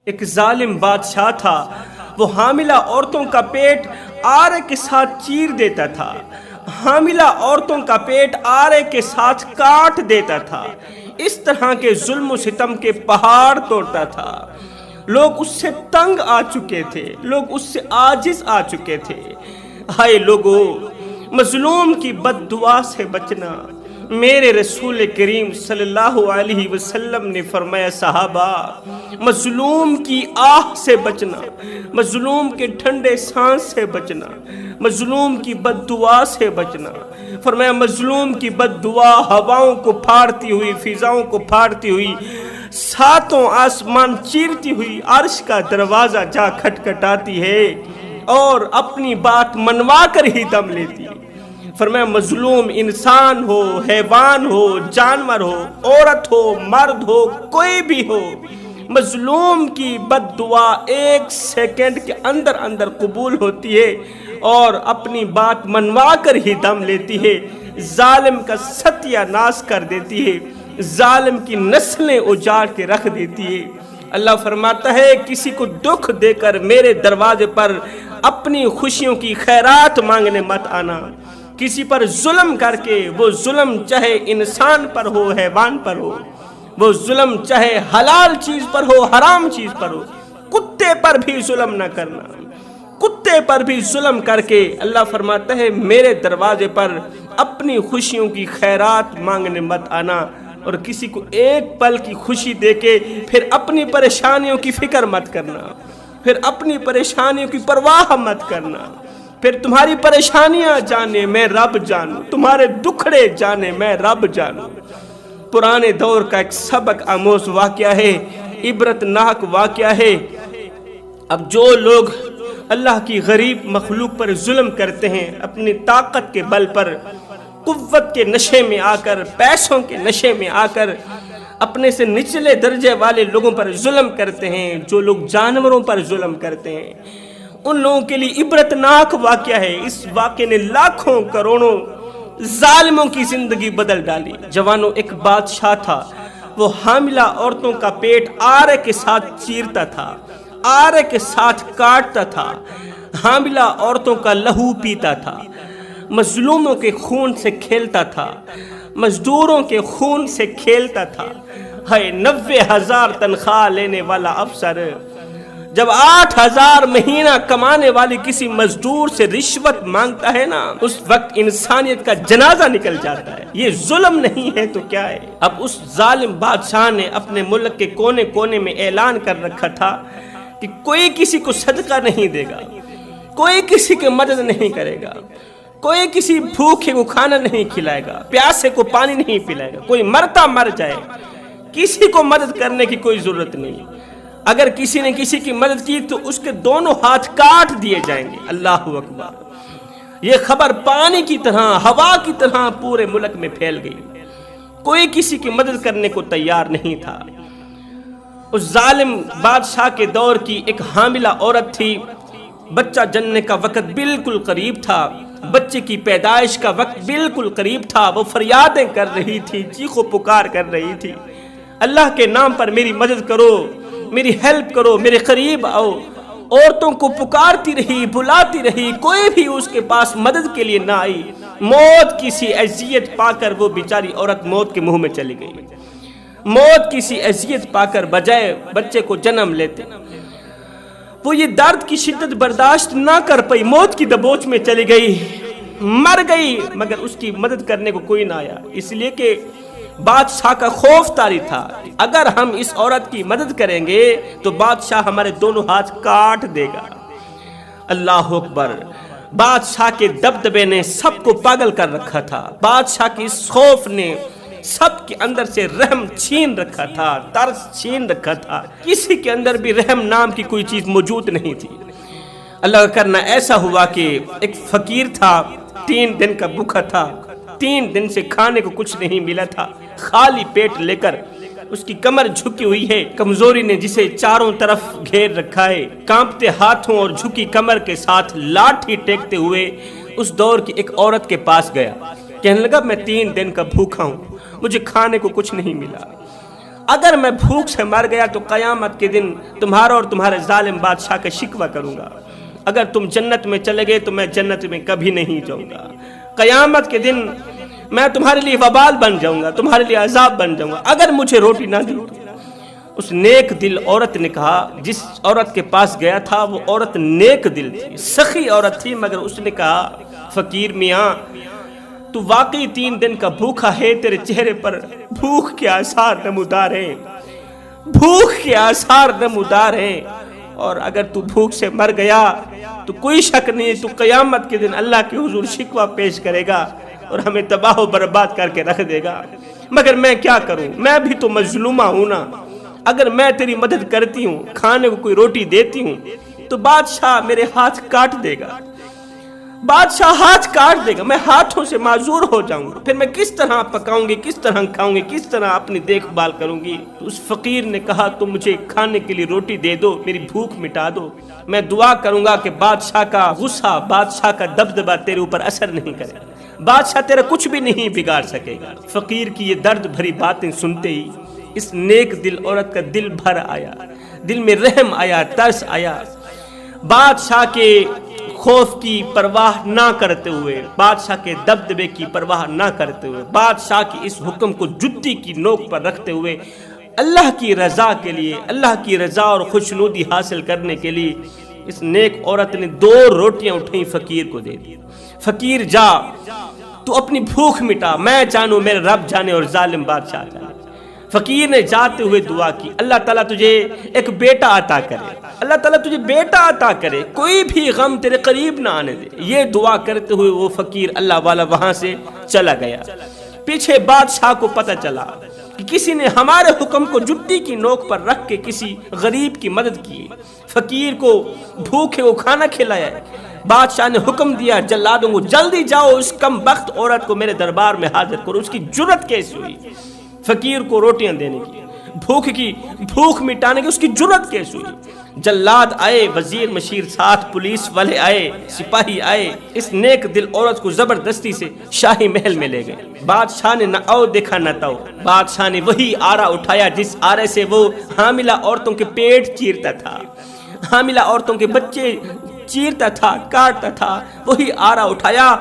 ایک ظالم بادشاہ تھا، وہ حاملہ عورتوں کا پیٹ آرے کے ساتھ چیر دیتا تھا، حاملہ عورتوں کا پیٹ آرے کے ساتھ کاٹ دیتا تھا، اس طرح کے ظلم و ستم کے پہاڑ توڑتا تھا۔ لوگ اس سے تنگ آ چکے تھے، لوگ اس سے عاجز آ چکے تھے۔ ہائے لوگو، مظلوم کی بد دعا سے بچنا۔ میرے رسول کریم صلی اللہ علیہ وسلم نے فرمایا، صحابہ، مظلوم کی آہ سے بچنا، مظلوم کے ٹھنڈے سانس سے بچنا، مظلوم کی بد دعا سے بچنا۔ فرمایا مظلوم کی بد دعا ہواؤں کو پھاڑتی ہوئی، فضاؤں کو پھاڑتی ہوئی، ساتوں آسمان چیرتی ہوئی عرش کا دروازہ جا کھٹکھٹاتی ہے اور اپنی بات منوا کر ہی دم لیتی ہے۔ فرمایا مظلوم انسان ہو، حیوان ہو، جانور ہو، عورت ہو، مرد ہو، کوئی بھی ہو، مظلوم کی بد دعا 1 سیکنڈ کے اندر اندر قبول ہوتی ہے اور اپنی بات منوا کر ہی دم لیتی ہے، ظالم کا ستیہ ناش کر دیتی ہے، ظالم کی نسلیں اجاڑ کے رکھ دیتی ہے۔ اللہ فرماتا ہے کسی کو دکھ دے کر میرے دروازے پر اپنی خوشیوں کی خیرات مانگنے مت آنا۔ کسی پر ظلم کر کے، وہ ظلم چاہے انسان پر ہو، حیوان پر ہو، وہ ظلم چاہے حلال چیز پر ہو، حرام چیز پر ہو، کتے پر بھی ظلم نہ کرنا۔ کتے پر بھی ظلم کر کے اللہ فرماتا ہے میرے دروازے پر اپنی خوشیوں کی خیرات مانگنے مت آنا، اور کسی کو ایک پل کی خوشی دے کے پھر اپنی پریشانیوں کی فکر مت کرنا، پھر اپنی پریشانیوں کی پرواہ مت کرنا۔ پھر تمہاری پریشانیاں جانے میں رب جانوں، تمہارے دکھڑے جانے میں رب جانوں۔ پرانے دور کا ایک سبق آموز واقعہ ہے، عبرت ناک واقعہ ہے۔ اب جو لوگ اللہ کی غریب مخلوق پر ظلم کرتے ہیں، اپنی طاقت کے بل پر، قوت کے نشے میں آ کر، پیسوں کے نشے میں آ کر اپنے سے نچلے درجے والے لوگوں پر ظلم کرتے ہیں، جو لوگ جانوروں پر ظلم کرتے ہیں، ان لوگوں کے لیے عبرت ناک واقعہ ہے۔ اس واقعے نے لاکھوں کروڑوں ظالموں کی زندگی بدل ڈالی۔ جوانوں، ایک بادشاہ تھا، وہ حاملہ عورتوں کا پیٹ آرے کے ساتھ چیرتا تھا، آرے کے ساتھ کاٹتا تھا، حاملہ عورتوں کا لہو پیتا تھا، مظلوموں کے خون سے کھیلتا تھا، مزدوروں کے خون سے کھیلتا تھا۔ ہے 90,000 تنخواہ لینے والا افسر جب 8,000 مہینہ کمانے والی کسی مزدور سے رشوت مانگتا ہے نا، اس وقت انسانیت کا جنازہ نکل جاتا ہے۔ یہ ظلم نہیں ہے تو کیا ہے؟ اب اس ظالم بادشاہ نے اپنے ملک کے کونے کونے میں اعلان کر رکھا تھا کہ کوئی کسی کو صدقہ نہیں دے گا، کوئی کسی کی مدد نہیں کرے گا، کوئی کسی بھوکے کو کھانا نہیں کھلائے گا، پیاسے کو پانی نہیں پلائے گا، کوئی مرتا مر جائے، کسی کو مدد کرنے کی کوئی ضرورت نہیں۔ اگر کسی نے کسی کی مدد کی تو اس کے دونوں ہاتھ کاٹ دیے جائیں گے۔ اللہ اکبر! یہ خبر پانی کی طرح، ہوا کی طرح پورے ملک میں پھیل گئی۔ کوئی کسی کی مدد کرنے کو تیار نہیں تھا۔ اس ظالم بادشاہ کے دور کی ایک حاملہ عورت تھی، بچہ جننے کا وقت بالکل قریب تھا، بچے کی پیدائش کا وقت بالکل قریب تھا، وہ فریادیں کر رہی تھی، چیخ و پکار کر رہی تھی، اللہ کے نام پر میری مدد کرو، میری ہیلپ کرو، میرے قریب آؤ۔ عورتوں کو پکارتی رہی، بلاتی رہی، کوئی بھی اس کے پاس مدد کے لیے نہ آئی۔ موت کی سی اذیت پا کر وہ بیچاری عورت موت کے منہ میں چلی گئی۔ موت کی سی اذیت پا کر بجائے بچے کو جنم لیتے، وہ یہ درد کی شدت برداشت نہ کر پئی، موت کی دبوچ میں چلی گئی، مر گئی، مگر اس کی مدد کرنے کو کوئی نہ آیا، اس لیے کہ بادشاہ کا خوف طاری تھا، اگر ہم اس عورت کی مدد کریں گے تو بادشاہ ہمارے دونوں ہاتھ کاٹ دے گا۔ اللہ اکبر! بادشاہ کے دبدبے نے سب کو پاگل کر رکھا تھا، بادشاہ کی اس خوف نے سب کے اندر سے رحم چھین رکھا تھا، ترس چھین رکھا تھا، کسی کے اندر بھی رحم نام کی کوئی چیز موجود نہیں تھی۔ اللہ کا کرنا ایسا ہوا کہ ایک فقیر تھا، 3 دن کا بھوکا تھا، 3 دن سے کھانے کو کچھ نہیں ملا تھا، خالی پیٹ لے کر اس کی کمر جھکی ہوئی ہے، کمزوری نے جسے چاروں طرف گھیر رکھا ہے، کانپتے ہاتھوں اور جھکی کمر کے ساتھ لاٹھی ٹیکتے ہوئے اس دور کی ایک عورت کے پاس گیا، کہنے لگا میں 3 دن کا بھوکا ہوں، مجھے کھانے کو کچھ نہیں ملا۔ اگر میں بھوک سے مر گیا تو قیامت کے دن تمہارا اور تمہارے ظالم بادشاہ کا شکوہ کروں گا، اگر تم جنت میں چلے گئے تو میں جنت میں کبھی نہیں جاؤں گا، قیامت کے دن میں تمہارے لیے وبال بن جاؤں گا، تمہارے لیے عذاب بن جاؤں گا اگر مجھے روٹی نہ دی۔ اس نیک دل عورت نے کہا، جس عورت کے پاس گیا تھا وہ عورت نیک دل تھی، سخی عورت تھی، مگر اس نے کہا فقیر میاں تو واقعی 3 دن کا بھوکا ہے، تیرے چہرے پر بھوک کے آثار نمودار ہیں، بھوک کے آثار نمودار ہیں، اور اگر تو بھوک سے مر گیا تو کوئی شک نہیں تو قیامت کے دن اللہ کے حضور شکوہ پیش کرے گا اور ہمیں تباہ و برباد کر کے رکھ دے گا، مگر میں کیا کروں، میں بھی تو مظلومہ ہوں نا، اگر میں تیری مدد کرتی ہوں، کھانے کو کوئی روٹی دیتی ہوں تو بادشاہ میرے ہاتھ کاٹ دے گا، بادشاہ ہاتھ کاٹ دے گا، میں ہاتھوں سے معذور ہو جاؤں گا، پھر میں کس طرح پکاؤں گی، کس طرح کھاؤں گی، کس طرح اپنی دیکھ بھال کروں گی۔ تو اس فقیر نے کہا تم مجھے کھانے کے لیے روٹی دے دو، میری بھوک مٹا دو، میں دعا کروں گا کہ بادشاہ کا غصہ، بادشاہ کا دبدبہ تیرے اوپر اثر نہیں کرے، بادشاہ تیرا کچھ بھی نہیں بگاڑ سکے گا۔ فقیر کی یہ درد بھری باتیں سنتے ہی اس نیک دل عورت کا دل بھر آیا، دل میں رحم آیا، ترس آیا، بادشاہ کے خوف کی پرواہ نہ کرتے ہوئے، بادشاہ کے دبدبے کی پرواہ نہ کرتے ہوئے، بادشاہ کی اس حکم کو جُتی کی نوک پر رکھتے ہوئے اللہ کی رضا کے لیے، اللہ کی رضا اور خوشنودی حاصل کرنے کے لیے اس نیک عورت نے 2 روٹیاں اٹھائیں، فقیر کو دے دی۔ فقیر جا تو اپنی بھوک مٹا، میں جانوں میرے رب جانے اور ظالم بادشاہ جانے۔ فقیر نے جاتے ہوئے دعا کی اللہ تعالیٰ تجھے ایک بیٹا عطا کرے، اللہ تعالیٰ تجھے بیٹا عطا کرے، کوئی بھی غم تیرے قریب نہ آنے دے۔ یہ دعا کرتے ہوئے وہ فقیر اللہ والا وہاں سے چلا گیا۔ پیچھے بادشاہ کو پتہ چلا کہ کسی نے ہمارے حکم کو جُتی کی نوک پر رکھ کے کسی غریب کی مدد کی، فقیر کو بھوکے کو کھانا کھلایا ہے۔ بادشاہ نے حکم دیا جلادوں کو جلدی جاؤ اس کم بخت عورت کو میرے دربار میں حاضر کرو۔ اس کی جرت کیسے ہوئی فقیر کو روٹیاں دینے کی، بھوک مٹانے کی اس کی جرت کیسے ہوئی؟ جلاد آئے، وزیر مشیر ساتھ، پولیس والے آئے، سپاہی آئے، اس نیک دل عورت کو زبردستی سے شاہی محل میں لے گئے۔ بادشاہ نے نہ او دیکھا نہ تو، بادشاہ نے وہی آرا اٹھایا جس آرے سے وہ حاملہ عورتوں کے پیٹ چیرتا تھا، حاملہ عورتوں کے بچے چیرتا تھا، کاٹتا تھا، وہی آرا اٹھایا،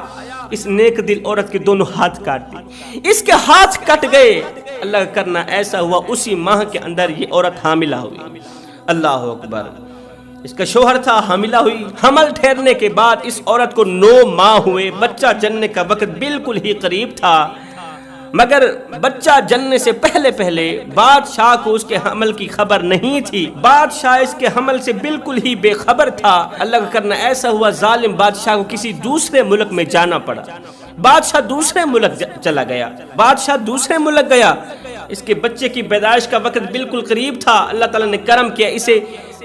اس نیک دل عورت کے دونوں ہاتھ کاٹ دی، اس کے ہاتھ کٹ گئے۔ اللہ کا کرنا ایسا ہوا اسی ماہ کے اندر یہ عورت حاملہ ہوئی۔ اللہ اکبر، اس کا شوہر تھا، حاملہ ہوئی، حمل ٹھہرنے کے بعد اس عورت کو 9 ماہ ہوئے، بچہ جننے کا وقت بالکل ہی قریب تھا، مگر بچہ جننے سے پہلے بادشاہ کو اس کے حمل کی خبر نہیں تھی، بادشاہ اس کے حمل سے بالکل ہی بے خبر تھا۔ اللہ کا کرنا ایسا ہوا ظالم بادشاہ کو کسی دوسرے ملک میں جانا پڑا، بادشاہ دوسرے ملک چلا گیا، بادشاہ دوسرے ملک گیا، اس کے بچے کی پیدائش کا وقت بالکل قریب تھا۔ اللہ تعالیٰ نے کرم کیا، اسے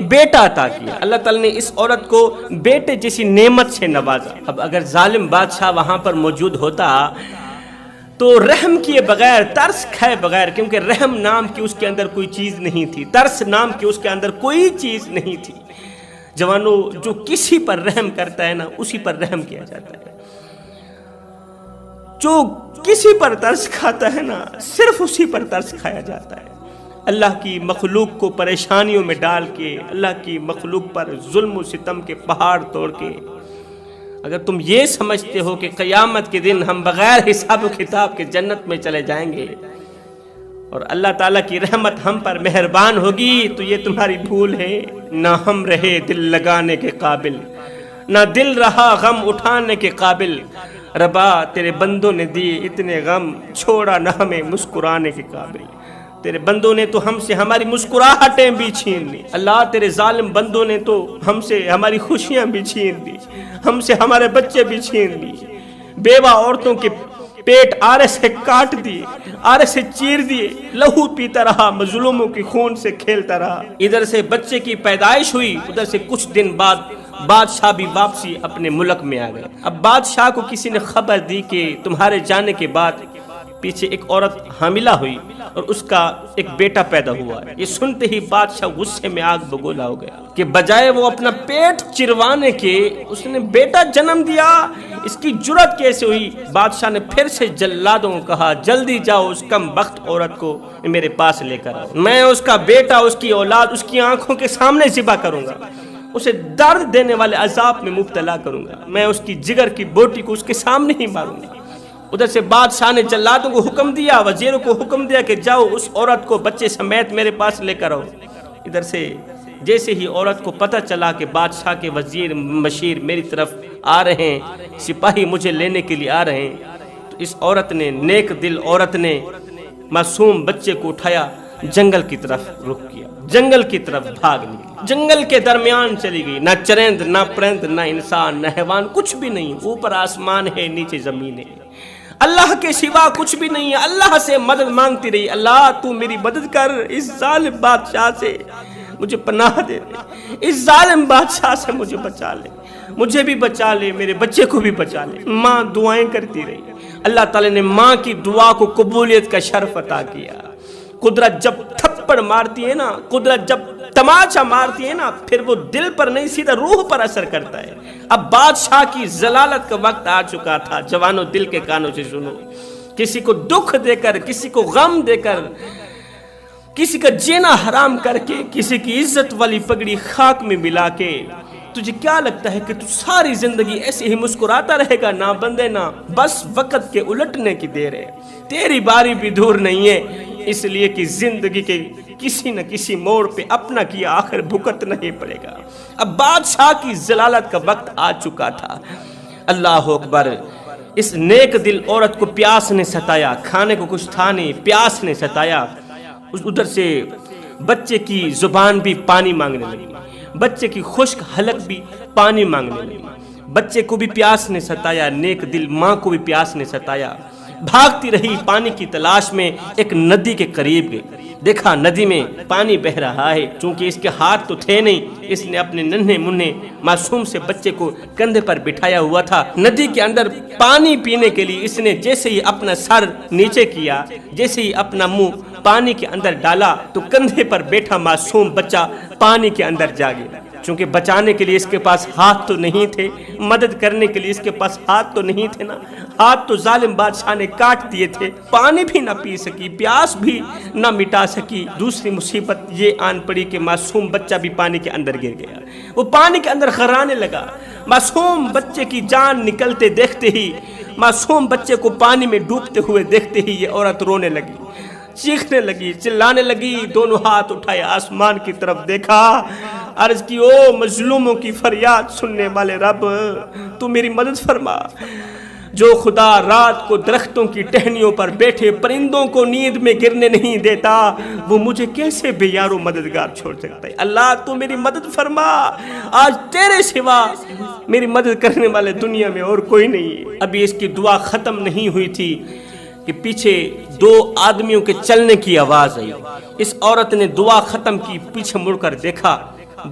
بیٹا عطا کیا، اللہ تعالیٰ نے اس عورت کو بیٹے جیسی نعمت سے نوازا۔ اب اگر ظالم بادشاہ وہاں پر موجود ہوتا تو رحم کیے بغیر، ترس کھائے بغیر، کیونکہ رحم نام کی اس کے اندر کوئی چیز نہیں تھی، ترس نام کی اس کے اندر کوئی چیز نہیں تھی۔ جوانوں، جو کسی پر رحم کرتا ہے نا اسی پر رحم کیا جاتا ہے، جو کسی پر ترس کھاتا ہے نا صرف اسی پر ترس کھایا جاتا ہے۔ اللہ کی مخلوق کو پریشانیوں میں ڈال کے، اللہ کی مخلوق پر ظلم و ستم کے پہاڑ توڑ کے، اگر تم یہ سمجھتے ہو کہ قیامت کے دن ہم بغیر حساب و کتاب کے جنت میں چلے جائیں گے اور اللہ تعالیٰ کی رحمت ہم پر مہربان ہوگی، تو یہ تمہاری بھول ہے۔ نہ ہم رہے دل لگانے کے قابل، نہ دل رہا غم اٹھانے کے قابل، ربا تیرے بندوں نے دیے اتنے غم، چھوڑا نہ ہمیں مسکرانے کے قابل۔ تیرے بندوں نے تو ہم سے ہماری مسکراہٹیں بھی چھین لی، اللہ تیرے ظالم بندوں نے تو ہم سے ہماری خوشیاں بھی چھین لی، ہم سے ہمارے بچے بھی چھین لی، بیوہ عورتوں کے پیٹ آرے سے کاٹ دیے، آرے سے چیر دیے، لہو پیتا رہا، مظلوموں کی خون سے کھیلتا رہا۔ ادھر سے بچے کی پیدائش ہوئی، ادھر سے کچھ دن بعد بادشاہ بھی واپسی اپنے ملک میں آ گئے۔ اب بادشاہ کو کسی نے خبر دی کہ تمہارے جانے کے بعد پیچھے ایک عورت حاملہ ہوئی اور اس کا ایک بیٹا پیدا ہوا۔ یہ سنتے ہی بادشاہ غصے میں آگ بگولا ہو گیا کہ بجائے وہ اپنا پیٹ چروانے کے اس نے بیٹا جنم دیا، اس کی جرأت کیسے ہوئی؟ بادشاہ نے پھر سے جلادوں کو کہا جلدی جاؤ اس کم بخت عورت کو میرے پاس لے کر آؤ، میں اس کا بیٹا، اس کی اولاد اس کی آنکھوں کے سامنے ذبح کروں گا، اسے درد دینے والے عذاب میں مبتلا کروں گا، میں اس کی جگر کی بوٹی کو اس کے سامنے ہی ماروں گا۔ ادھر سے بادشاہ نے جلادوں کو حکم دیا، وزیروں کو حکم دیا کہ جاؤ اس عورت کو بچے سمیت میرے پاس لے کر آؤ۔ ادھر سے جیسے ہی عورت کو پتہ چلا کہ بادشاہ کے وزیر مشیر میری طرف آ رہے ہیں، سپاہی مجھے لینے کے لیے آ رہے ہیں، تو اس عورت نے، نیک دل عورت نے معصوم بچے کو اٹھایا، جنگل کی طرف رخ کیا، جنگل کی طرف بھاگ نکلی، جنگل کے درمیان چلی گئی۔ نہ چرند، نہ پرند، نہ انسان، نہ حیوان، کچھ بھی نہیں، اوپر آسمان ہے، نیچے زمین ہے، اللہ کے سوا کچھ بھی نہیں ہے۔ اللہ سے مدد مانگتی رہی، اللہ تو میری مدد کر، اس ظالم بادشاہ سے مجھے پناہ دے دے، اس ظالم بادشاہ سے مجھے بچا لے، مجھے بھی بچا لے، میرے بچے کو بھی بچا لے۔ ماں دعائیں کرتی رہی، اللہ تعالیٰ نے ماں کی دعا کو قبولیت کا شرف عطا کیا۔ قدرت جب تھپڑ مارتی ہے نا، قدرت جب تماچا مارتی ہے نا، پھر وہ دل پر نہیں سیدھا روح پر اثر کرتا ہے۔ اب بادشاہ کی ضلالت کا وقت آ چکا تھا۔ جوانوں دل کے کانوں سے سنو، کسی کو دکھ دے کر، کسی کو غم دے کر، کسی کا جینا حرام کر کے، کسی کی عزت والی پگڑی خاک میں ملا کے، تجھے کیا لگتا ہے کہ تو ساری زندگی ایسے ہی مسکراتا رہے گا؟ نہ بندے نہ، بس وقت کے الٹنے کی دیر ہے، تیری باری بھی دور نہیں ہے، اس لیے کہ زندگی کے کسی نہ کسی موڑ پہ اپنا کیا آخر بھگتنا ہی پڑے گا۔ اب بادشاہ کی ضلالت کا وقت آ چکا تھا۔ اللہ اکبر! اس نیک دل عورت کو پیاس نے ستایا، کھانے کو کچھ تھا نہیں، پیاس نے ستایا۔ ادھر سے بچے کی زبان بھی پانی مانگنے لگی، بچے کی خشک حلق بھی پانی مانگنے لگی، بچے کو بھی پیاس نے ستایا، نیک دل ماں کو بھی پیاس نے ستایا۔ بھاگتی رہی پانی کی تلاش میں، ایک ندی کے قریب گئی، دیکھا ندی میں پانی بہ رہا ہے، چونکہ اس کے ہاتھ تو تھے نہیں، اس نے اپنے ننھے منھے معصوم سے بچے کو کندھے پر بٹھایا ہوا تھا۔ ندی کے اندر پانی پینے کے لیے اس نے جیسے ہی اپنا سر نیچے کیا، جیسے ہی اپنا منہ پانی کے اندر ڈالا، تو کندھے پر بیٹھا معصوم بچہ پانی کے اندر جا گیا۔ چونکہ بچانے کے لیے اس کے پاس ہاتھ تو نہیں تھے، مدد کرنے کے لیے اس کے پاس ہاتھ تو نہیں تھے نا، ہاتھ تو ظالم بادشاہ نے کاٹ دیے تھے، پانی بھی نہ پی سکی، پیاس بھی نہ مٹا سکی۔ دوسری مصیبت یہ آن پڑی کہ معصوم بچہ بھی پانی کے اندر گر گیا، وہ پانی کے اندر غرانے لگا۔ معصوم بچے کی جان نکلتے دیکھتے ہی، معصوم بچے کو پانی میں ڈوبتے ہوئے دیکھتے ہی یہ عورت رونے لگی، چیخنے لگی، چلانے لگی، دونوں ہاتھ اٹھائے آسمان کی طرف دیکھا، عرض کی او مظلوموں کی فریاد سننے والے رب، تو میری مدد فرما۔ جو خدا رات کو درختوں کی ٹہنیوں پر بیٹھے پرندوں کو نیند میں گرنے نہیں دیتا، وہ مجھے کیسے بے یار و مددگار چھوڑ سکتا ہے؟ اللہ تو میری مدد فرما، آج تیرے سوا میری مدد کرنے والے دنیا میں اور کوئی نہیں ہے۔ ابھی اس کی دعا ختم نہیں ہوئی تھی کہ پیچھے دو آدمیوں کے چلنے کی آواز آئی۔ اس عورت نے دعا ختم کی، پیچھے مڑ کر دیکھا،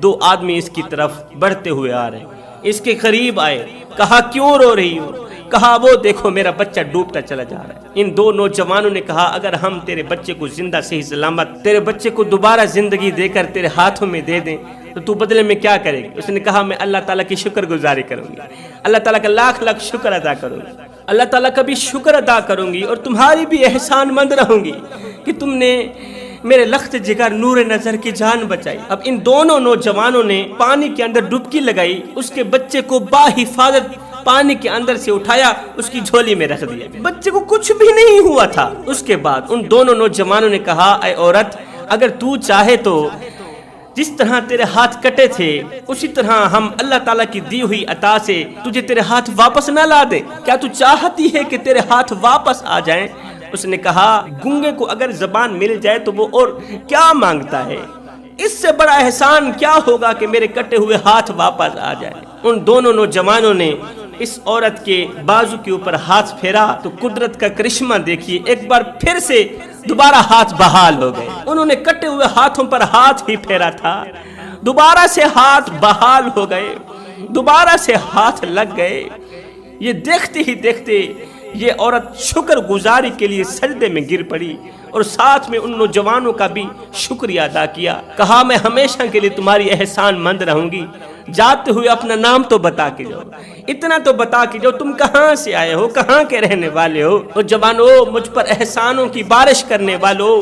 دو آدمی اس کی طرف بڑھتے ہوئے آ رہے ہیں۔ اس کے قریب آئے، کہا کیوں رو رہی ہو؟ کہا وہ دیکھو میرا بچہ ڈوبتا چلا جا رہا ہے۔ ان دو نوجوانوں نے کہا اگر ہم تیرے بچے کو زندہ صحیح سلامت، تیرے بچے کو دوبارہ زندگی دے کر تیرے ہاتھوں میں دے دیں تو تو بدلے میں کیا کرے گی؟ اس نے کہا میں اللہ تعالیٰ کی شکر گزاری کروں گی، اللہ تعالیٰ کا لاکھ لاکھ شکر ادا کروں گی، اللہ تعالیٰ کا بھی شکر ادا کروں گی، اور تمہاری بھی احسان مند رہوں گی کہ تم نے میرے لخت جگر نور نظر کی جان بچائی۔ اب ان دونوں نوجوانوں نے پانی کے اندر ڈبکی لگائی، اس کے بچے کو باحفاظت پانی کے اندر سے اٹھایا، اس کی جھولی میں رکھ دیا، بچے کو کچھ بھی نہیں ہوا تھا۔ اس کے بعد ان دونوں نوجوانوں نے کہا اے عورت، اگر تو چاہے تو جس طرح تیرے ہاتھ کٹے تھے اسی طرح ہم اللہ تعالیٰ کی دی ہوئی عطا سے تجھے تیرے ہاتھ واپس نہ لا دیں، کیا تو چاہتی ہے کہ تیرے ہاتھ واپس آ جائیں؟ اس نے کہا گنگے کو اگر زبان مل جائے تو وہ اور کیا مانگتا ہے، اس سے بڑا احسان کیا ہوگا کہ میرے کٹے ہوئے ہاتھ واپس آ جائیں۔ ان دونوں نوجوانوں نے اس عورت کے بازو کے اوپر ہاتھ پھیرا تو قدرت کا کرشمہ دیکھیے، ایک بار پھر سے دوبارہ ہاتھ بحال ہو گئے۔ انہوں نے کٹے ہوئے ہاتھوں پر ہاتھ ہی پھیرا تھا، دوبارہ سے ہاتھ بحال ہو گئے، دوبارہ سے ہاتھ لگ گئے۔ یہ دیکھتے ہی دیکھتے یہ عورت شکر گزاری کے لیے سجدے میں گر پڑی اور ساتھ میں ان نوجوانوں کا بھی شکریہ ادا کیا. کہا میں ہمیشہ کے لیے تمہاری احسان مند رہوں گی. جاتے ہوئے اپنا نام تو بتا کے جاؤ, اتنا تو بتا کے جاؤ تم کہاں سے آئے ہو, کہاں کے رہنے والے ہو. نوجوانوں, مجھ پر احسانوں کی بارش کرنے والوں,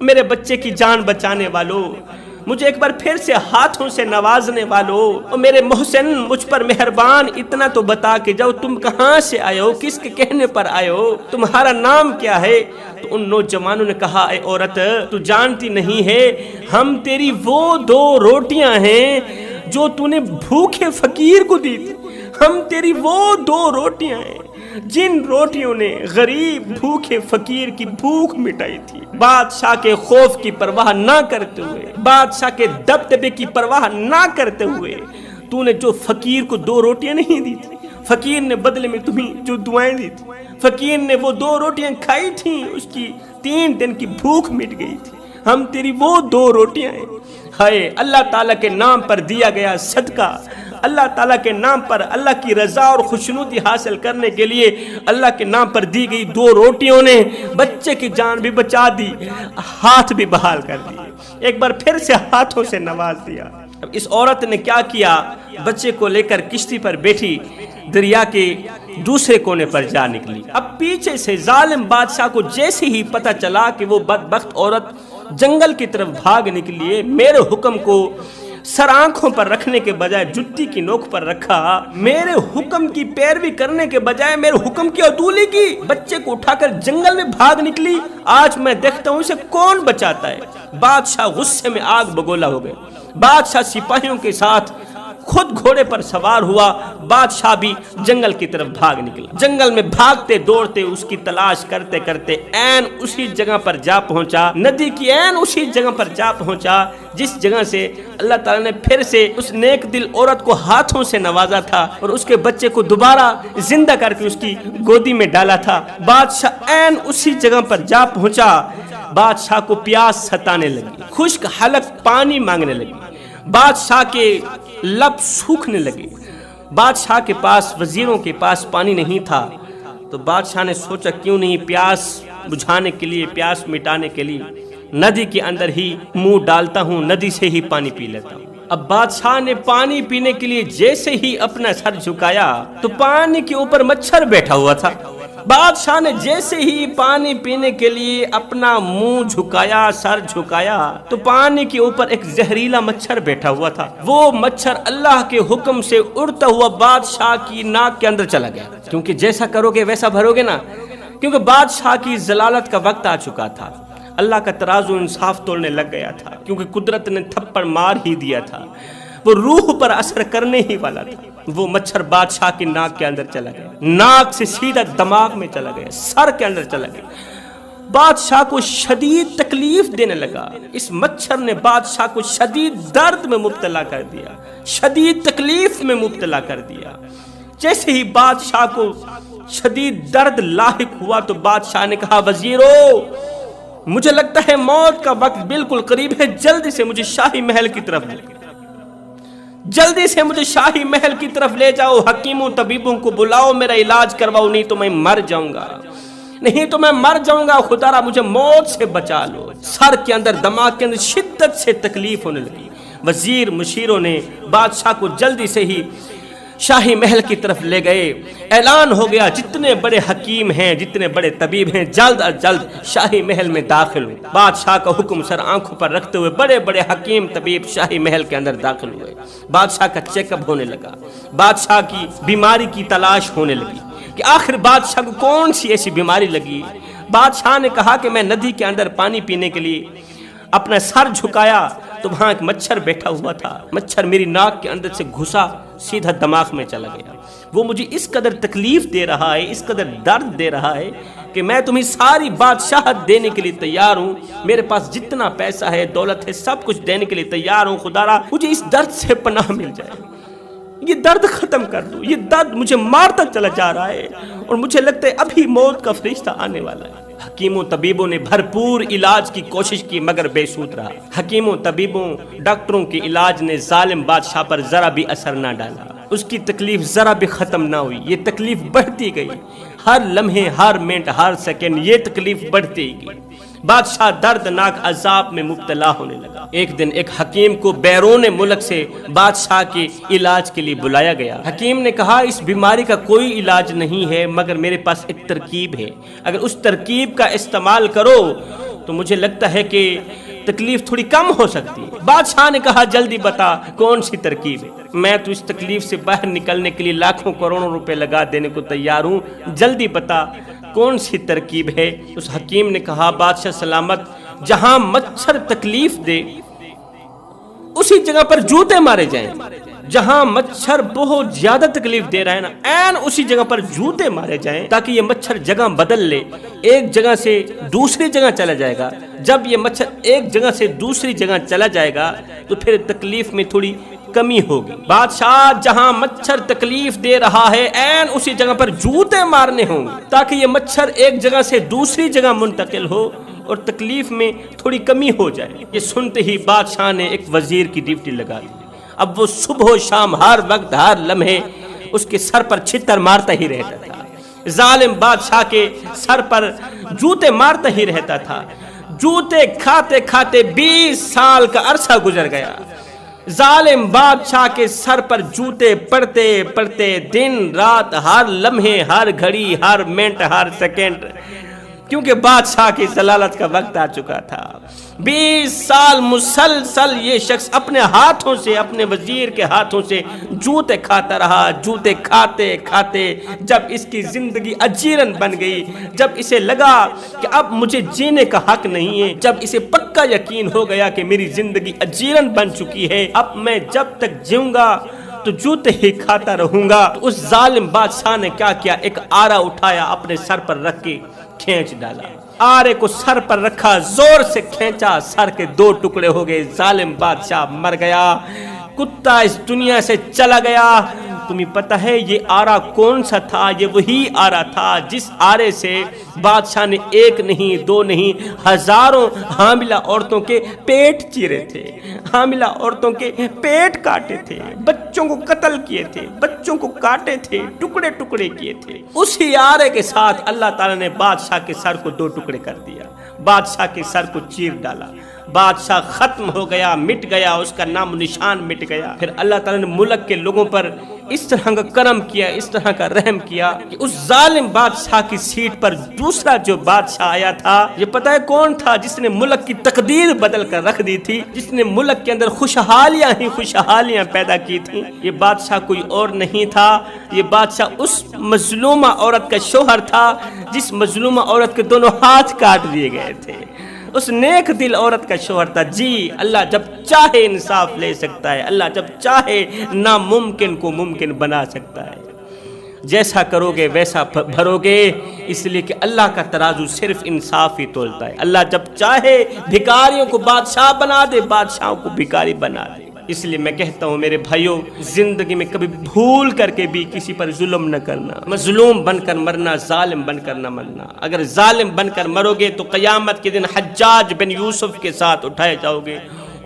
میرے بچے کی جان بچانے والوں, مجھے ایک بار پھر سے ہاتھوں سے نوازنے والوں, اور میرے محسن مجھ پر مہربان, اتنا تو بتا کے جاؤ تم کہاں سے آئے ہو, کس کے کہنے پر آئے ہو, تمہارا نام کیا ہے. تو ان نوجوانوں نے کہا اے عورت, تو جانتی نہیں ہے ہم تیری وہ 2 روٹیاں ہیں جو تو نے بھوکے فقیر کو دی تھی. ہم تیری وہ 2 روٹیاں ہیں جن روٹیوں نے غریب بھوکے فقیر کی بھوک مٹائی تھی. بادشاہ کے خوف کی پرواہ نہ کرتے ہوئے, بادشاہ کے دبدبے کی پرواہ نہ کرتے ہوئے تو نے جو فقیر کو 2 روٹیاں نہیں دی تھی, فقیر نے بدلے میں تمہیں جو دعائیں دی تھی, فقیر نے وہ 2 روٹیاں کھائی تھیں, اس کی 3 دن کی بھوک مٹ گئی تھی. ہم تیری وہ 2 روٹیاں ہیں. ہائے, اللہ تعالیٰ کے نام پر دیا گیا صدقہ, اللہ تعالیٰ کے نام پر اللہ کی رضا اور خوشنودی حاصل کرنے کے لیے اللہ کے نام پر دی گئی 2 روٹیوں نے بچے کی جان بھی بچا دی, ہاتھ بھی بحال کر دیے, ایک بار پھر سے ہاتھوں سے نواز دیا. اب اس عورت نے کیا کیا, بچے کو لے کر کشتی پر بیٹھی, دریا کے دوسرے کونے پر جا نکلی. اب پیچھے سے ظالم بادشاہ کو جیسے ہی پتہ چلا کہ وہ بدبخت عورت جنگل کی طرف بھاگ نکلی ہے, میرے حکم کو سر آنکھوں پر رکھنے کے بجائے جُتی کی نوک پر رکھا, میرے حکم کی پیروی کرنے کے بجائے میرے حکم کی عدولی کی, بچے کو اٹھا کر جنگل میں بھاگ نکلی. آج میں دیکھتا ہوں اسے کون بچاتا ہے. بادشاہ غصے میں آگ بگولا ہو گئے. بادشاہ سپاہیوں کے ساتھ خود گھوڑے پر سوار ہوا, بادشاہ بھی جنگل کی طرف بھاگ نکلا. جنگل میں بھاگتے دوڑتے اس کی تلاش کرتے کرتے عین اسی جگہ پر جا پہنچا, ندی کی عین اسی جگہ پر جا پہنچا جس جگہ سے اللہ تعالیٰ نے پھر سے اس نیک دل عورت کو ہاتھوں سے نوازا تھا اور اس کے بچے کو دوبارہ زندہ کر کے اس کی گودی میں ڈالا تھا. بادشاہ عین اسی جگہ پر جا پہنچا. بادشاہ کو پیاس ستانے لگی, خشک حلق پانی مانگنے لگی, بادشاہ کے لب سوکھنے لگے. بادشاہ کے پاس, وزیروں کے پاس پانی نہیں تھا, تو بادشاہ نے سوچا کیوں نہیں پیاس بجھانے کے لیے, پیاس مٹانے کے لیے ندی کے اندر ہی منہ ڈالتا ہوں, ندی سے ہی پانی پی لیتا ہوں. اب بادشاہ نے پانی پینے کے لیے جیسے ہی اپنا سر جھکایا تو پانی کے اوپر مچھر بیٹھا ہوا تھا. بادشاہ نے جیسے ہی پانی پینے کے لیے اپنا منہ جھکایا, سر جھکایا, تو پانی کے اوپر ایک زہریلا مچھر بیٹھا ہوا تھا. وہ مچھر اللہ کے حکم سے اڑتا ہوا بادشاہ کی ناک کے اندر چلا گیا, کیونکہ جیسا کرو گے ویسا بھرو گے نا, کیونکہ بادشاہ کی ذلالت کا وقت آ چکا تھا. اللہ کا ترازو انصاف تولنے لگ گیا تھا, کیونکہ قدرت نے تھپڑ مار ہی دیا تھا, وہ روح پر اثر کرنے ہی والا تھا. وہ مچھر بادشاہ کی ناک کے اندر چلا گیا, ناک سے سیدھا دماغ میں چلا گیا, سر کے اندر چلا گیا. بادشاہ کو شدید تکلیف دینے لگا. اس مچھر نے بادشاہ کو شدید درد میں مبتلا کر دیا, شدید تکلیف میں مبتلا کر دیا. جیسے ہی بادشاہ کو شدید درد لاحق ہوا تو بادشاہ نے کہا وزیرو, مجھے لگتا ہے موت کا وقت بالکل قریب ہے, جلدی سے مجھے شاہی محل کی طرف لے جاؤ, جلدی سے مجھے شاہی محل کی طرف لے جاؤ, حکیموں طبیبوں کو بلاؤ, میرا علاج کرواؤ, نہیں تو میں مر جاؤں گا, نہیں تو میں مر جاؤں گا, خدا را مجھے موت سے بچا لو. سر کے اندر, دماغ کے اندر شدت سے تکلیف ہونے لگی. وزیر مشیروں نے بادشاہ کو جلدی سے ہی شاہی محل کی طرف لے گئے. اعلان ہو گیا جتنے بڑے حکیم ہیں, جتنے بڑے طبیب ہیں, جلد از جلد شاہی محل میں داخل ہوئے. بادشاہ کا حکم سر آنکھوں پر رکھتے ہوئے بڑے بڑے حکیم طبیب شاہی محل کے اندر داخل ہوئے. بادشاہ کا چیک اپ ہونے لگا, بادشاہ کی بیماری کی تلاش ہونے لگی کہ آخر بادشاہ کو کون سی ایسی بیماری لگی. بادشاہ نے کہا کہ میں ندی کے اندر پانی پینے کے لیے اپنا سر جھکایا تو وہاں ایک مچھر بیٹھا ہوا تھا. مچھر میری ناک کے اندر سے گھسا, سیدھا دماغ میں چلا گیا. وہ مجھے اس قدر تکلیف دے رہا ہے, اس قدر درد دے رہا ہے کہ میں تمہیں ساری بادشاہت دینے کے لیے تیار ہوں, میرے پاس جتنا پیسہ ہے, دولت ہے, سب کچھ دینے کے لیے تیار ہوں. خدا را مجھے اس درد سے پناہ مل جائے, یہ درد ختم کر دو, یہ درد مجھے مارتا چلا جا رہا ہے اور مجھے لگتا ہے ابھی موت کا فرشتہ آنے والا ہے. حکیموں طبیبوں نے بھرپور علاج کی کوشش کی مگر بے سود رہا. حکیموں طبیبوں ڈاکٹروں کے علاج نے ظالم بادشاہ پر ذرا بھی اثر نہ ڈالا, اس کی تکلیف ذرا بھی ختم نہ ہوئی, یہ تکلیف بڑھتی گئی. ہر لمحے، ہر منٹ، ہر سیکنڈ یہ تکلیف بڑھتی گئی۔ بادشاہ دردناک عذاب میں مبتلا ہونے لگا۔ ایک دن ایک حکیم کو بیرون ملک سے بادشاہ کے علاج کے لیے بلایا گیا۔ حکیم نے کہا اس بیماری کا کوئی علاج نہیں ہے مگر میرے پاس ایک ترکیب ہے، اگر اس ترکیب کا استعمال کرو تو مجھے لگتا ہے کہ تکلیف تھوڑی کم ہو سکتی ہے۔ بادشاہ نے کہا جلدی بتا کون سی ترکیب ہے، میں تو اس تکلیف سے باہر نکلنے کے لیے لاکھوں کروڑوں روپے لگا دینے کو تیار ہوں، جلدی بتا کون سی ترکیب ہے۔ اس حکیم نے کہا بادشاہ سلامت، جہاں مچھر تکلیف دے اسی جگہ پر جوتے مارے جائیں، جہاں مچھر بہت زیادہ تکلیف دے رہا ہے نا این اسی جگہ پر جوتے مارے جائیں تاکہ یہ مچھر جگہ بدل لے، ایک جگہ سے دوسری جگہ چلا جائے گا۔ جب یہ مچھر ایک جگہ سے دوسری جگہ چلا جائے گا تو پھر تکلیف میں تھوڑی کمی ہوگی۔ بادشاہ جہاں مچھر تکلیف دے رہا ہے این اسی جگہ پر جوتے مارنے ہوں گے تاکہ یہ مچھر ایک جگہ سے دوسری جگہ منتقل ہو اور تکلیف میں تھوڑی کمی ہو جائے۔ یہ سنتے ہی بادشاہ نے ایک وزیر کی ڈیوٹی لگا دی۔ اب وہ صبح و شام ہر وقت ہر لمحے اس کے سر پر چھتر مارتا ہی رہتا تھا، ظالم بادشاہ کے سر پر جوتے مارتا ہی رہتا تھا۔ جوتے کھاتے کھاتے 20 سال کا عرصہ گزر گیا۔ ظالم بادشاہ کے سر پر جوتے پڑتے پڑتے دن رات ہر لمحے، ہر گھڑی، ہر منٹ، ہر سیکنڈ، کیونکہ بادشاہ کی ضلالت کا وقت آ چکا تھا۔ 20 سال مسلسل یہ شخص اپنے ہاتھوں سے، اپنے وزیر کے ہاتھوں سے جوتے کھاتا رہا۔ جوتے کھاتے کھاتے جب اس کی زندگی اجیرن بن گئی، جب اسے لگا کہ اب مجھے جینے کا حق نہیں ہے، جب اسے پکا یقین ہو گیا کہ میری زندگی اجیرن بن چکی ہے، اب میں جب تک جیوں گا تو جوتے ہی کھاتا رہوں گا، تو اس ظالم بادشاہ نے کیا کیا، ایک آرا اٹھایا، اپنے سر پر رکھ کے کھینچ ڈالا۔ آرے کو سر پر رکھا، زور سے کھینچا، سر کے 2 ٹکڑے ہو گئے، ظالم بادشاہ مر گیا، کتا اس دنیا سے چلا گیا۔ تمہیں پتہ ہے یہ آرا کون سا تھا؟ یہ وہی آرا تھا جس آرے سے بادشاہ نے 1 نہیں 2 نہیں ہزاروں حاملہ عورتوں کے پیٹ چیرے تھے، حاملہ عورتوں کے پیٹ کاٹے تھے، بچوں کو قتل کیے تھے، بچوں کو کاٹے تھے، ٹکڑے ٹکڑے کیے تھے۔ اسی آرے کے ساتھ اللہ تعالیٰ نے بادشاہ کے سر کو 2 ٹکڑے کر دیا، بادشاہ کے سر کو چیر ڈالا، بادشاہ ختم ہو گیا، مٹ گیا، اس کا نام و نشان مٹ گیا۔ پھر اللہ تعالیٰ نے ملک کے لوگوں پر اس طرح کا کرم کیا، اس طرح کا رحم کیا کہ اس ظالم بادشاہ کی سیٹ پر دوسرا جو بادشاہ آیا تھا، یہ پتہ ہے کون تھا؟ جس نے ملک کی تقدیر بدل کر رکھ دی تھی، جس نے ملک کے اندر خوشحالیاں ہی خوشحالیاں پیدا کی تھیں۔ یہ بادشاہ کوئی اور نہیں تھا، یہ بادشاہ اس مظلومہ عورت کا شوہر تھا جس مظلومہ عورت کے دونوں ہاتھ کاٹ دیے گئے تھے، اس نیک دل عورت کا شوہر تھا۔ جی اللہ جب چاہے انصاف لے سکتا ہے، اللہ جب چاہے ناممکن کو ممکن بنا سکتا ہے، جیسا کرو گے ویسا بھرو گے، اس لیے کہ اللہ کا ترازو صرف انصاف ہی تولتا ہے۔ اللہ جب چاہے بھکاریوں کو بادشاہ بنا دے، بادشاہوں کو بھکاری بنا دے۔ اس لیے میں کہتا ہوں میرے بھائیوں، زندگی میں کبھی بھول کر کے بھی کسی پر ظلم نہ کرنا، مظلوم بن کر مرنا، ظالم بن کر نہ مرنا۔ اگر ظالم بن کر مرو گے تو قیامت کے دن حجاج بن یوسف کے ساتھ اٹھائے جاؤ گے،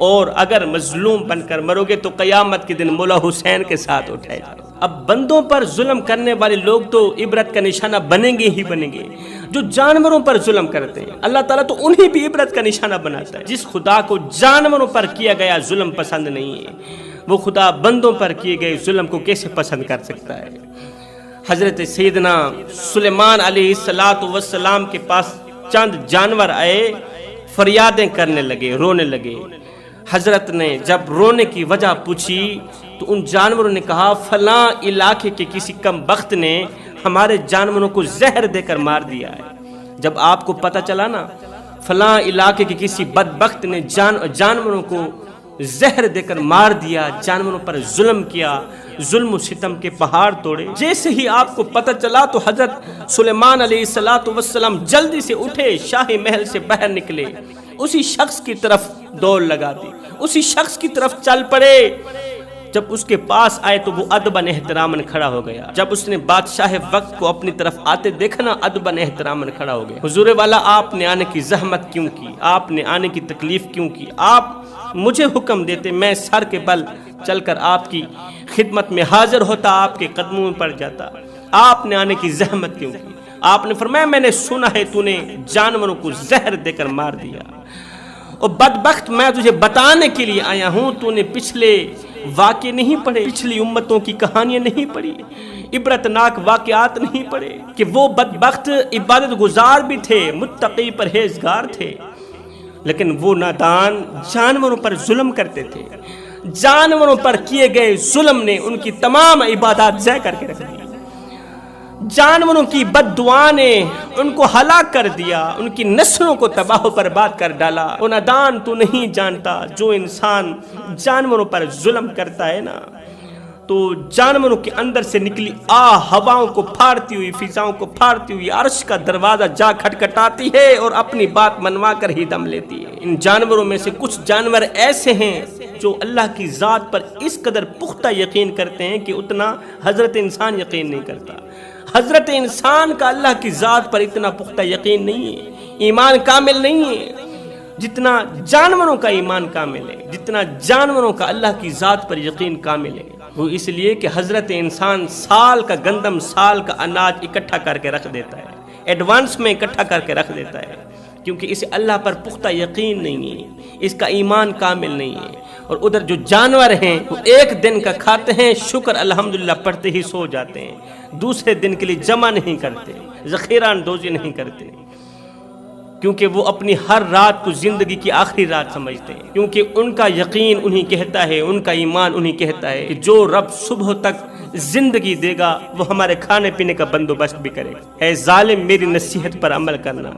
اور اگر مظلوم بن کر مرو گے تو قیامت کے دن مولا حسین کے ساتھ اٹھائے جاؤ گے۔ اب بندوں پر ظلم کرنے والے لوگ تو عبرت کا نشانہ بنیں گے ہی بنیں گے، جو جانوروں پر ظلم کرتے ہیں اللہ تعالیٰ تو انہیں بھی عبرت کا نشانہ بناتا ہے۔ جس خدا کو جانوروں پر کیا گیا ظلم پسند نہیں ہے، وہ خدا بندوں پر کیے گئے ظلم کو کیسے پسند کر سکتا ہے؟ حضرت سیدنا سلیمان علیہ السلام کے پاس چند جانور آئے، فریادیں کرنے لگے، رونے لگے۔ حضرت نے جب رونے کی وجہ پوچھی تو ان جانوروں نے کہا فلاں علاقے کے کسی کم بخت نے ہمارے جانوروں کو زہر دے کر مار دیا ہے۔ جب آپ کو پتہ چلا نا فلاں علاقے کے کسی بدبخت نے جانوروں کو زہر دے کر مار دیا، جانوروں پر ظلم کیا، ظلم و ستم کے پہاڑ توڑے، جیسے ہی آپ کو پتہ چلا تو حضرت سلیمان علیہ السلام جلدی سے اٹھے، شاہی محل سے باہر نکلے، اسی شخص کی طرف دوڑ لگا دی، اسی شخص کی طرف چل پڑے۔ جب اس کے پاس آئے تو وہ ادباً احتراماً کھڑا ہو گیا۔ جب اس نے بادشاہ وقت کو اپنی طرف آتے دیکھا نا، ادباً احتراماً کھڑا ہو گیا۔ حضور والا آپ نے آنے کی زحمت کیوں کی؟ آپ نے آنے کی تکلیف کیوں کی؟ آپ مجھے حکم دیتے، میں سر کے بل چل کر آپ کی خدمت میں حاضر ہوتا، آپ کے قدموں میں پڑ جاتا۔ آپ نے آنے کی زحمت کیوں کی؟ آپ نے فرمایا میں نے سنا ہے تو نے جانوروں کو زہر دے کر مار دیا، اور بدبخت میں تجھے بتانے کے لیے آیا ہوں، تو نے پچھلے واقعے نہیں پڑھے، پچھلی امتوں کی کہانیاں نہیں پڑھی، عبرتناک واقعات نہیں پڑھے کہ وہ بدبخت عبادت گزار بھی تھے، متقی پرہیزگار تھے، لیکن وہ نادان جانوروں پر ظلم کرتے تھے، جانوروں پر کیے گئے ظلم نے ان کی تمام عبادات ضائع کر کے رکھ دی، جانوروں کی بد دعا نے ان کو ہلاک کر دیا، ان کی نسلوں کو تباہ و برباد کر ڈالا۔ وہ نادان تو نہیں جانتا جو انسان جانوروں پر ظلم کرتا ہے نا، تو جانوروں کے اندر سے نکلی ہواؤں کو پھاڑتی ہوئی، فضاؤں کو پھاڑتی ہوئی عرش کا دروازہ جا کھٹکھٹاتی ہے اور اپنی بات منوا کر ہی دم لیتی ہے۔ ان جانوروں میں سے کچھ جانور ایسے ہیں جو اللہ کی ذات پر اس قدر پختہ یقین کرتے ہیں کہ اتنا حضرت انسان یقین نہیں کرتا۔ حضرت انسان کا اللہ کی ذات پر اتنا پختہ یقین نہیں ہے، ایمان کامل نہیں ہے جتنا جانوروں کا ایمان کامل ہے، جتنا جانوروں کا اللہ کی ذات پر یقین کامل ہے۔ وہ اس لیے کہ حضرت انسان سال کا گندم، سال کا اناج اکٹھا کر کے رکھ دیتا ہے، ایڈوانس میں اکٹھا کر کے رکھ دیتا ہے، کیونکہ اسے اللہ پر پختہ یقین نہیں ہے، اس کا ایمان کامل نہیں ہے۔ اور ادھر جو جانور ہیں وہ ایک دن کا کھاتے ہیں، شکر الحمدللہ پڑھتے ہی سو جاتے ہیں، دوسرے دن کے لیے جمع نہیں کرتے، ذخیرہ اندوزی نہیں کرتے، کیونکہ وہ اپنی ہر رات کو زندگی کی آخری رات سمجھتے ہیں، کیونکہ ان کا یقین انہی کہتا ہے، ان کا ایمان انہی کہتا ہے کہ جو رب صبح تک زندگی دے گا وہ ہمارے کھانے پینے کا بندوبست بھی کرے گا۔ اے ظالم میری نصیحت پر عمل کرنا،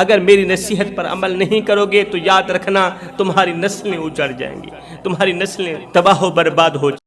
اگر میری نصیحت پر عمل نہیں کرو گے تو یاد رکھنا تمہاری نسلیں اجڑ جائیں گی، تمہاری نسلیں تباہ و برباد ہو جائیں گی۔